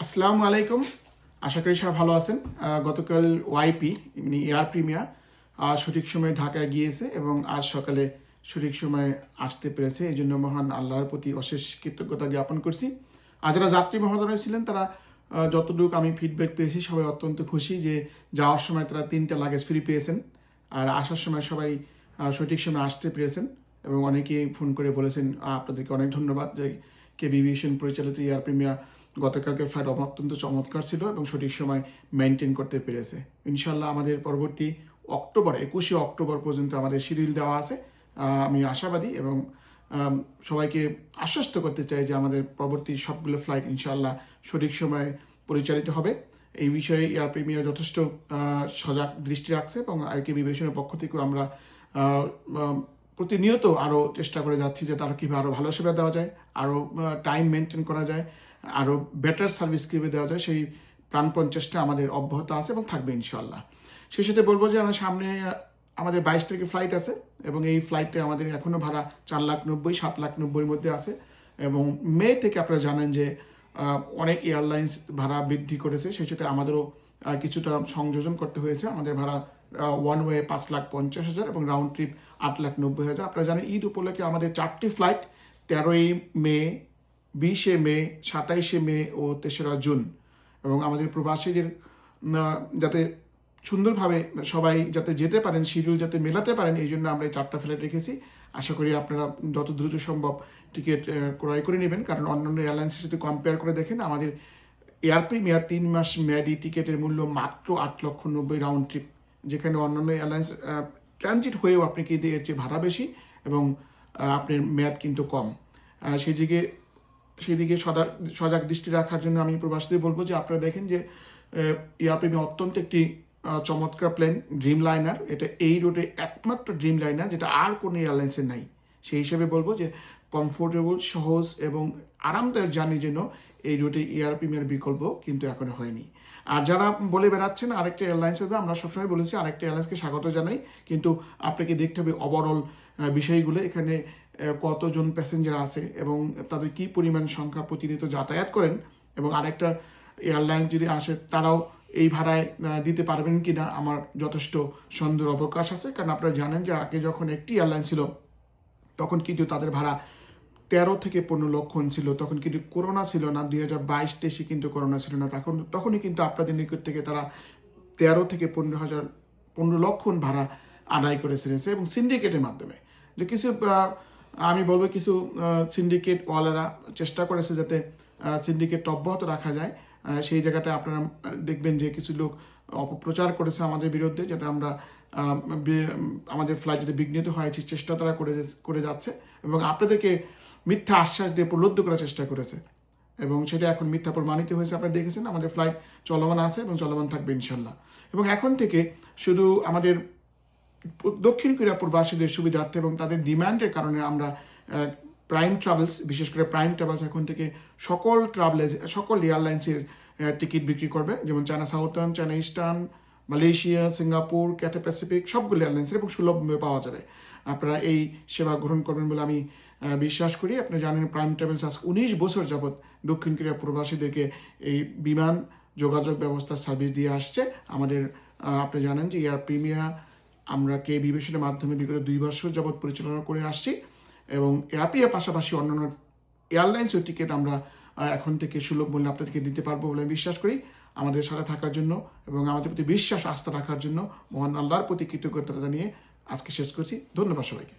আসসালামু আলাইকুম। আশা করি সবাই ভালো আছেন। গতকাল ওয়াইপি মানে এয়ার প্রিমিয়ার সঠিক সময়ে ঢাকায় গিয়েছে এবং আজ সকালে সঠিক সময়ে আসতে পেরেছে। এই জন্য মহান আল্লাহর প্রতি অশেষ কৃতজ্ঞতা জ্ঞাপন করছি। আর যারা যাত্রী মহোদয় ছিলেন তারা যতটুকু আমি ফিডব্যাক পেয়েছি সবাই অত্যন্ত খুশি যে যাওয়ার সময় তারা 3টা লাগেজ ফ্রি পেয়েছেন, আর আসার সময় সবাই সঠিক সময় আসতে পেরেছেন। এবং অনেকেই ফোন করে বলেছেন আপনাদেরকে অনেক ধন্যবাদ যে কেবি এভিয়েশন পরিচালিত এয়ার প্রিমিয়ার গতকালকে ফ্লাইট অত্যন্ত চমৎকার ছিল এবং সঠিক সময় মেনটেন করতে পেরেছে। ইনশাল্লাহ আমাদের পরবর্তী অক্টোবর 21শে অক্টোবর পর্যন্ত আমাদের শিডিউল দেওয়া আছে। আমি আশাবাদী এবং সবাইকে আশ্বস্ত করতে চাই যে আমাদের পরবর্তী সবগুলো ফ্লাইট ইনশাল্লাহ সঠিক সময়ে পরিচালিত হবে। এই বিষয়ে এয়ার প্রিমিয়ার যথেষ্ট সজাগ দৃষ্টি রাখছে এবং কেবি এভিয়েশনের পক্ষ থেকেও আমরা প্রতিনিয়ত আরও চেষ্টা করে যাচ্ছি যে তারা কীভাবে আরও ভালো সেবা দেওয়া যায়, আরও টাইম মেনটেন করা যায়, আরও বেটার সার্ভিস কীভাবে দেওয়া যায় সেই প্রাণপণ চেষ্টা আমাদের অব্যাহত আছে এবং থাকবে ইনশাল্লাহ। সেই সাথে বলবো যে আমার সামনে আমাদের 22 তারিখে ফ্লাইট আছে এবং এই ফ্লাইটে আমাদের এখনও ভাড়া 4,90,000 7,90,000 মধ্যে আছে। এবং মে থেকে আপনারা জানেন যে অনেক এয়ারলাইন্স ভাড়া বৃদ্ধি করেছে, সেই সাথে আমাদেরও কিছুটা সংযোজন করতে হয়েছে। আমাদের ভাড়া ওয়ান ওয়ে 5,50,000 এবং রাউন্ড ট্রিপ 8,90,000। আপনারা জানেন ঈদ উপলক্ষে আমাদের 4টি ফ্লাইট 13ই মে, 20শে মে, 27শে মে ও 3রা জুন। এবং আমাদের প্রবাসীদের যাতে সুন্দরভাবে সবাই যাতে যেতে পারেন, শিডিউল যাতে মেলাতে পারেন, এই জন্য আমরা এই 4টা ফ্লাইট রেখেছি। আশা করি আপনারা যত দ্রুত সম্ভব টিকিট ক্রয় করে নেবেন, কারণ অন্যান্য এয়ারলাইন্সের সাথে কম্পেয়ার করে দেখেন আমাদের এয়ার প্রিমিয়ার 3 মাস মেয়াদি টিকিটের মূল্য মাত্র 8,90,000 রাউন্ড ট্রিপ, যেখানে অন্যান্য এয়ারলাইন্স ট্রানজিট হয়েও আপনি কিন্তু এর চেয়ে ভাড়া বেশি এবং আপনার মেয়াদ কিন্তু কম। সেদিকে সজাগ দৃষ্টি রাখার জন্য আমি প্রবাসীদের বলবো যে আপনারা দেখেন যে এয়ার প্রিমিয়ার অত্যন্ত একটি চমৎকার প্লেন, ড্রিম লাইনার। এটা এই রুটে একমাত্র ড্রিম লাইনার যেটা আর কোনো এয়ারলাইন্সের নাই। সেই হিসেবে বলবো যে কমফোর্টেবল, সহজ এবং আরামদায়ক জার্নির জন্য এই রুটে এয়ার প্রিমিয়ার বিকল্প কিন্তু এখনো হয়নি। আর যারা বলে বেড়াচ্ছেন আরেকটা এয়ারলাইন্স হবে, আমরা সবসময় বলেছি আরেকটা এয়ারলাইন্সকে স্বাগত জানাই, কিন্তু আপনাকে দেখতে হবে ওভারঅল বিষয়গুলো, এখানে কতজন প্যাসেঞ্জার আছে এবং তাদের কি পরিমাণ সংখ্যা প্রতিনিয়ত যাতায়াত করেন, এবং আরেকটা এয়ারলাইন যদি আসে তারাও এই ভাড়ায় দিতে পারবেন কিনা আমার যথেষ্ট সন্দেহের অবকাশ আছে। কারণ আপনারা জানেন যে আগে যখন একটি এয়ারলাইন ছিল তখন কিন্তু তাদের ভাড়া 13 থেকে 15 লক্ষ ছিল, তখন কিন্তু করোনা ছিল না, 2022-23 কিন্তু করোনা ছিল না, তখনই কিন্তু আপনাদের নিকট থেকে তারা 13 থেকে 15 লক্ষ ভাড়া আদায় করে ছেড়েছে এবং সিন্ডিকেটের মাধ্যমে। যে কিছু আমি বলবো কিছু সিন্ডিকেট ওয়ালারা চেষ্টা করেছে যাতে সিন্ডিকেট অব্যাহত রাখা যায়। সেই জায়গাটা আপনারা দেখবেন যে কিছু লোক অপপ্রচার করেছে আমাদের বিরুদ্ধে, যাতে আমরা আমাদের ফ্লাইট যাতে বিঘ্নিত হয় সেই চেষ্টা তারা করে যাচ্ছে এবং আপনাদেরকে মিথ্যা আশ্বাস দিয়ে প্রলুব্ধ করার চেষ্টা করেছে এবং সেটা এখন মিথ্যা প্রমাণিত হয়েছে। আপনারা দেখেছেন আমাদের ফ্লাইট চলমান আছে এবং চলমান থাকবে ইনশাল্লাহ। এবং এখন থেকে শুধু আমাদের দক্ষিণ কোরিয়া প্রবাসীদের সুবিধার্থে এবং তাদের ডিমান্ডের কারণে আমরা প্রাইম ট্রাভেলস, বিশেষ করে প্রাইম ট্রাভেলস এখন থেকে সকল এয়ারলাইন্সের টিকিট বিক্রি করবে, যেমন China southern, China eastern, Malaysia, Singapore, Cathay Pacific সবগুলো এয়ারলাইন্সের এবং সুলভভাবে পাওয়া যাবে। আপনারা এই সেবা গ্রহণ করবেন বলে আমি বিশ্বাস করি। আপনি জানেন প্রাইম ট্রাভেলস আজ 19 বছর যাবৎ দক্ষিণ কোরিয়া প্রবাসীদেরকে এই বিমান যোগাযোগ ব্যবস্থার সার্ভিস দিয়ে আসছে। আমাদের আপনি জানেন যে এয়ার প্রিমিয়ার আমরা কেবি এভিয়েশনের মাধ্যমে বিগত 2 বছর যাবৎ পরিচালনা করে আসছি এবং এয়ার প্রিমিয়ার পাশাপাশি অন্যান্য এয়ারলাইন্সের টিকিট আমরা এখন থেকে সুলভ মূল্যে আপনাদেরকে দিতে পারবো বলে আমি বিশ্বাস করি। আমাদের সাথে থাকার জন্য এবং আমাদের প্রতি বিশ্বাস আস্থা রাখার জন্য মহান আল্লাহর প্রতি কৃতজ্ঞতা জানিয়ে আজকে শেষ করছি। ধন্যবাদ সবাইকে।